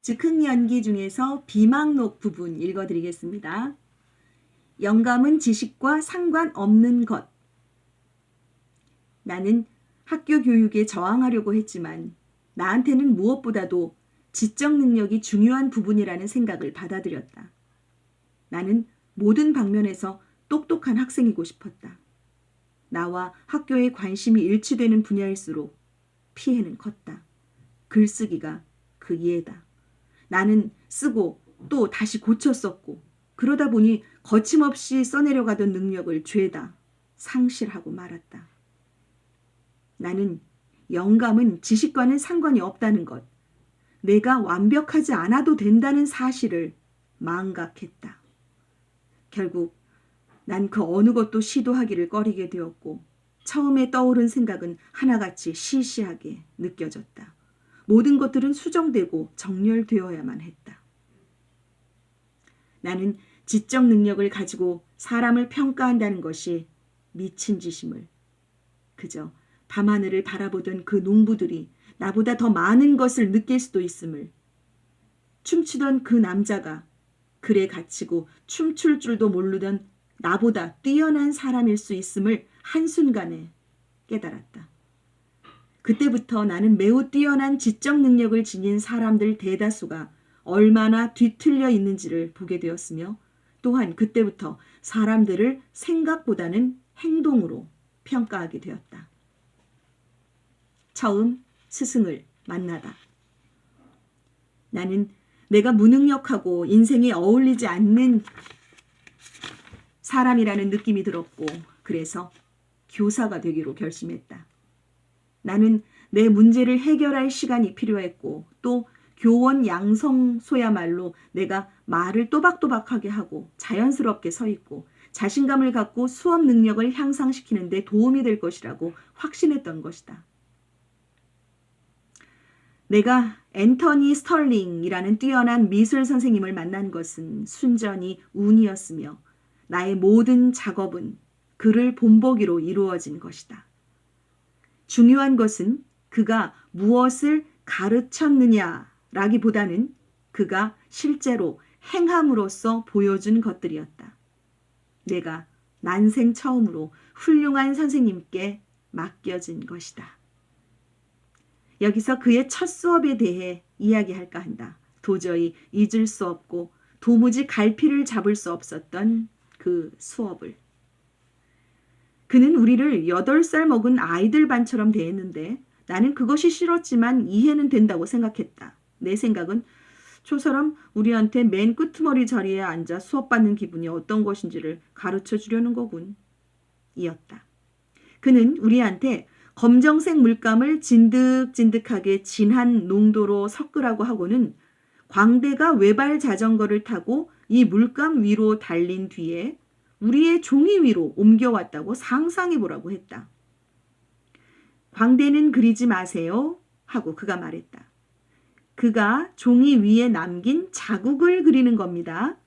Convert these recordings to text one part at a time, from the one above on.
즉흥 연기 중에서 비망록 부분 읽어드리겠습니다. 영감은 지식과 상관없는 것. 나는 학교 교육에 저항하려고 했지만 나한테는 무엇보다도 지적 능력이 중요한 부분이라는 생각을 받아들였다. 나는 모든 방면에서 똑똑한 학생이고 싶었다. 나와 학교에 관심이 일치되는 분야일수록 피해는 컸다. 글쓰기가 그 예다. 나는 쓰고 또 다시 고쳐 썼고 그러다 보니 거침없이 써내려가던 능력을 죄다 상실하고 말았다. 나는 영감은 지식과는 상관이 없다는 것, 내가 완벽하지 않아도 된다는 사실을 망각했다. 결국 난 그 어느 것도 시도하기를 꺼리게 되었고 처음에 떠오른 생각은 하나같이 시시하게 느껴졌다. 모든 것들은 수정되고 정렬되어야만 했다. 나는 지적 능력을 가지고 사람을 평가한다는 것이 미친 짓임을, 그저 밤하늘을 바라보던 그 농부들이 나보다 더 많은 것을 느낄 수도 있음을, 춤추던 그 남자가 글에 갇히고 춤출 줄도 모르던 나보다 뛰어난 사람일 수 있음을 한순간에 깨달았다. 그때부터 나는 매우 뛰어난 지적 능력을 지닌 사람들 대다수가 얼마나 뒤틀려 있는지를 보게 되었으며 또한 그때부터 사람들을 생각보다는 행동으로 평가하게 되었다. 처음 스승을 만나다. 나는 내가 무능력하고 인생에 어울리지 않는 사람이라는 느낌이 들었고 그래서 교사가 되기로 결심했다. 나는 내 문제를 해결할 시간이 필요했고 또 교원 양성소야말로 내가 말을 또박또박하게 하고 자연스럽게 서 있고 자신감을 갖고 수업 능력을 향상시키는 데 도움이 될 것이라고 확신했던 것이다. 내가 앤터니 스털링이라는 뛰어난 미술 선생님을 만난 것은 순전히 운이었으며 나의 모든 작업은 그를 본보기로 이루어진 것이다. 중요한 것은 그가 무엇을 가르쳤느냐라기보다는 그가 실제로 행함으로써 보여준 것들이었다. 내가 난생 처음으로 훌륭한 선생님께 맡겨진 것이다. 여기서 그의 첫 수업에 대해 이야기할까 한다. 도저히 잊을 수 없고 도무지 갈피를 잡을 수 없었던 그 수업을. 그는 우리를 8살 먹은 아이들 반처럼 대했는데 나는 그것이 싫었지만 이해는 된다고 생각했다. 내 생각은 저 사람 우리한테 맨 끄트머리 자리에 앉아 수업받는 기분이 어떤 것인지를 가르쳐 주려는 거군. 이었다. 그는 우리한테 검정색 물감을 진득진득하게 진한 농도로 섞으라고 하고는 광대가 외발 자전거를 타고 이 물감 위로 달린 뒤에 우리의 종이 위로 옮겨왔다고 상상해보라고 했다. 광대는 그리지 마세요 하고 그가 말했다. 그가 종이 위에 남긴 자국을 그리는 겁니다.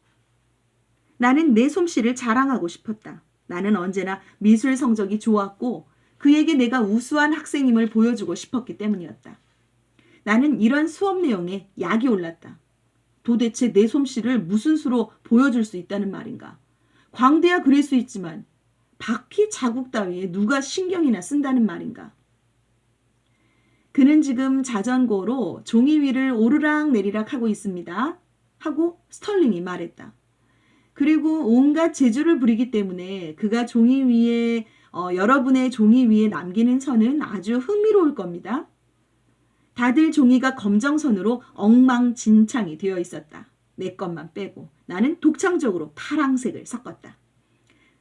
나는 내 솜씨를 자랑하고 싶었다. 나는 언제나 미술 성적이 좋았고 그에게 내가 우수한 학생임을 보여주고 싶었기 때문이었다. 나는 이런 수업 내용에 약이 올랐다. 도대체 내 솜씨를 무슨 수로 보여줄 수 있다는 말인가? 광대야 그릴 수 있지만 바퀴 자국 따위에 누가 신경이나 쓴다는 말인가? 그는 지금 자전거로 종이 위를 오르락 내리락 하고 있습니다. 하고 스털링이 말했다. 그리고 온갖 재주를 부리기 때문에 그가 종이 위에 여러분의 종이 위에 남기는 선은 아주 흥미로울 겁니다. 다들 종이가 검정선으로 엉망진창이 되어 있었다. 내 것만 빼고 나는 독창적으로 파랑색을 섞었다.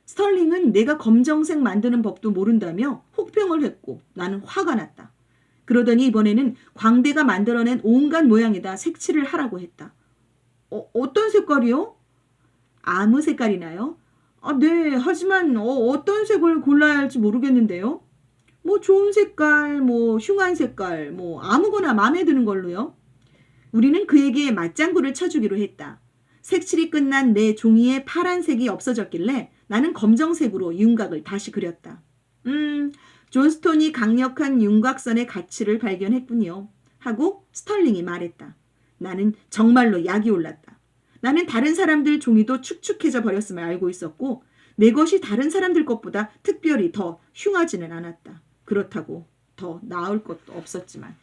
스털링은 내가 검정색 만드는 법도 모른다며 혹평을 했고 나는 화가 났다. 그러더니 이번에는 광대가 만들어낸 온갖 모양에다 색칠을 하라고 했다. 어떤 색깔이요? 아무 색깔이나요? 네, 하지만 어떤 색을 골라야 할지 모르겠는데요. 좋은 색깔, 흉한 색깔, 아무거나 마음에 드는 걸로요. 우리는 그에게 맞장구를 쳐주기로 했다. 색칠이 끝난 내 종이에 파란색이 없어졌길래 나는 검정색으로 윤곽을 다시 그렸다. 존스톤이 강력한 윤곽선의 가치를 발견했군요. 하고 스털링이 말했다. 나는 정말로 약이 올랐다. 나는 다른 사람들 종이도 축축해져 버렸음을 알고 있었고 내 것이 다른 사람들 것보다 특별히 더 흉하지는 않았다. 그렇다고 더 나을 것도 없었지만.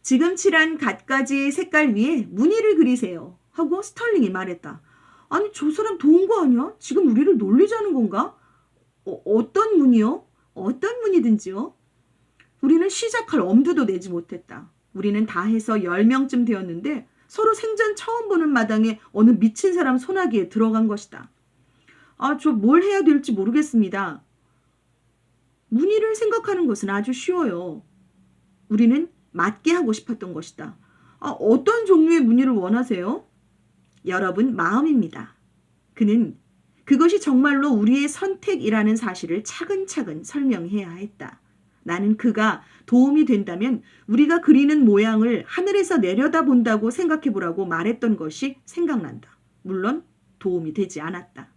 지금 칠한 갖가지 색깔 위에 무늬를 그리세요 하고 스털링이 말했다. 아니 저 사람 도운 거 아니야? 지금 우리를 놀리자는 건가? 어떤 무늬요? 어떤 무늬든지요? 우리는 시작할 엄두도 내지 못했다. 우리는 다 해서 10명쯤 되었는데 서로 생전 처음 보는 마당에 어느 미친 사람 소나기에 들어간 것이다. 아, 저 뭘 해야 될지 모르겠습니다. 무늬를 생각하는 것은 아주 쉬워요. 우리는 맞게 하고 싶었던 것이다. 아, 어떤 종류의 무늬를 원하세요? 여러분 마음입니다. 그는 그것이 정말로 우리의 선택이라는 사실을 차근차근 설명해야 했다. 나는 그가 도움이 된다면 우리가 그리는 모양을 하늘에서 내려다본다고 생각해보라고 말했던 것이 생각난다. 물론 도움이 되지 않았다.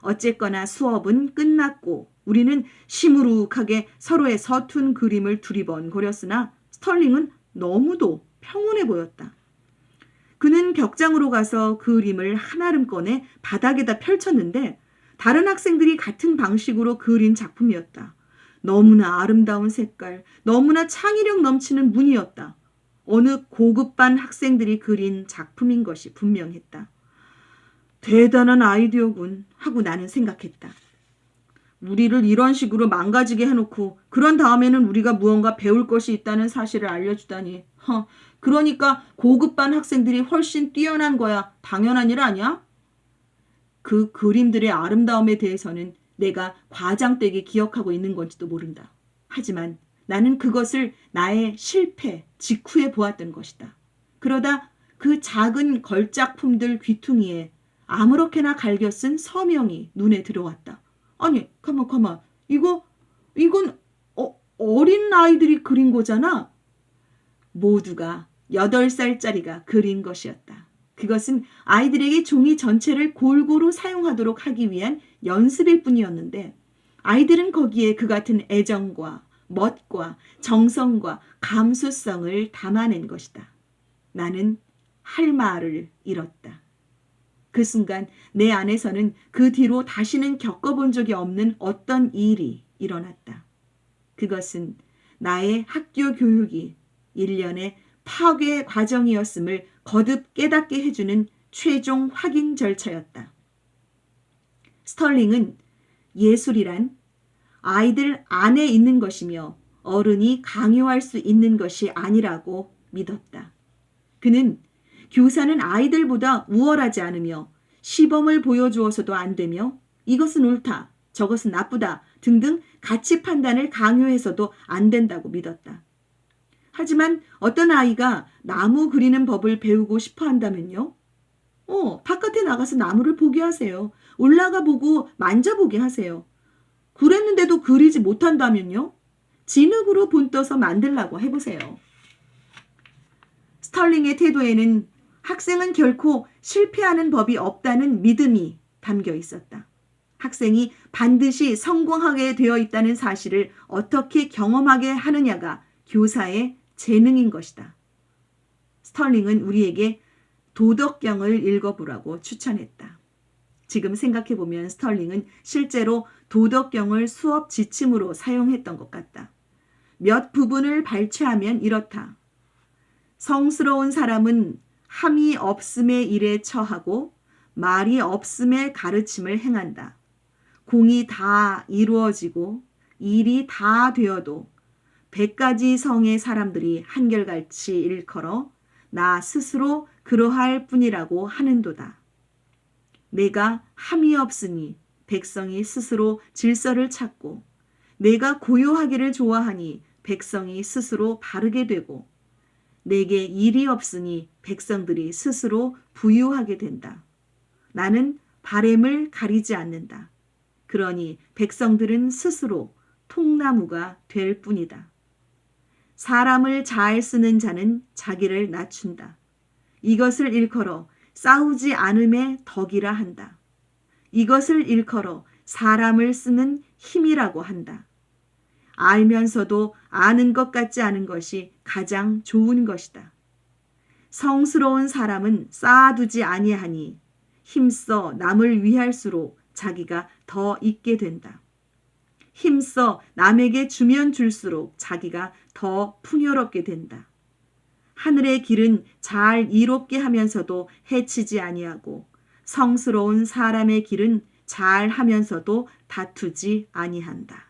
어쨌거나 수업은 끝났고 우리는 시무룩하게 서로의 서툰 그림을 두리번거렸으나 스털링은 너무도 평온해 보였다. 그는 벽장으로 가서 그림을 한아름 꺼내 바닥에다 펼쳤는데 다른 학생들이 같은 방식으로 그린 작품이었다. 너무나 아름다운 색깔, 너무나 창의력 넘치는 무늬였다. 어느 고급반 학생들이 그린 작품인 것이 분명했다. 대단한 아이디어군 하고 나는 생각했다. 우리를 이런 식으로 망가지게 해놓고 그런 다음에는 우리가 무언가 배울 것이 있다는 사실을 알려주다니. 그러니까 고급반 학생들이 훨씬 뛰어난 거야. 당연한 일 아니야? 그 그림들의 아름다움에 대해서는 내가 과장되게 기억하고 있는 건지도 모른다. 하지만 나는 그것을 나의 실패 직후에 보았던 것이다. 그러다 그 작은 걸작품들 귀퉁이에 아무렇게나 갈겨 쓴 서명이 눈에 들어왔다. 아니, 가만. 이건 어린 아이들이 그린 거잖아. 모두가 8살짜리가 그린 것이었다. 그것은 아이들에게 종이 전체를 골고루 사용하도록 하기 위한 연습일 뿐이었는데 아이들은 거기에 그 같은 애정과 멋과 정성과 감수성을 담아낸 것이다. 나는 할 말을 잃었다. 그 순간 내 안에서는 그 뒤로 다시는 겪어본 적이 없는 어떤 일이 일어났다. 그것은 나의 학교 교육이 일련의 파괴 과정이었음을 거듭 깨닫게 해주는 최종 확인 절차였다. 스털링은 예술이란 아이들 안에 있는 것이며 어른이 강요할 수 있는 것이 아니라고 믿었다. 그는 교사는 아이들보다 우월하지 않으며 시범을 보여주어서도 안 되며 이것은 옳다, 저것은 나쁘다 등등 가치 판단을 강요해서도 안 된다고 믿었다. 하지만 어떤 아이가 나무 그리는 법을 배우고 싶어 한다면요? 바깥에 나가서 나무를 보게 하세요. 올라가 보고 만져보게 하세요. 그랬는데도 그리지 못한다면요? 진흙으로 본떠서 만들라고 해보세요. 스털링의 태도에는 학생은 결코 실패하는 법이 없다는 믿음이 담겨 있었다. 학생이 반드시 성공하게 되어 있다는 사실을 어떻게 경험하게 하느냐가 교사의 재능인 것이다. 스털링은 우리에게 도덕경을 읽어보라고 추천했다. 지금 생각해보면 스털링은 실제로 도덕경을 수업 지침으로 사용했던 것 같다. 몇 부분을 발췌하면 이렇다. 성스러운 사람은 함이 없음의 일에 처하고 말이 없음의 가르침을 행한다. 공이 다 이루어지고 일이 다 되어도 100가지 성의 사람들이 한결같이 일컬어 나 스스로 그러할 뿐이라고 하는도다. 내가 함이 없으니 백성이 스스로 질서를 찾고 내가 고요하기를 좋아하니 백성이 스스로 바르게 되고 내게 일이 없으니 백성들이 스스로 부유하게 된다. 나는 바램을 가리지 않는다. 그러니 백성들은 스스로 통나무가 될 뿐이다. 사람을 잘 쓰는 자는 자기를 낮춘다. 이것을 일컬어 싸우지 않음의 덕이라 한다. 이것을 일컬어 사람을 쓰는 힘이라고 한다. 알면서도 아는 것 같지 않은 것이 가장 좋은 것이다. 성스러운 사람은 쌓아두지 아니하니 힘써 남을 위할수록 자기가 더 있게 된다. 힘써 남에게 주면 줄수록 자기가 더 풍요롭게 된다. 하늘의 길은 잘 이롭게 하면서도 해치지 아니하고 성스러운 사람의 길은 잘 하면서도 다투지 아니한다.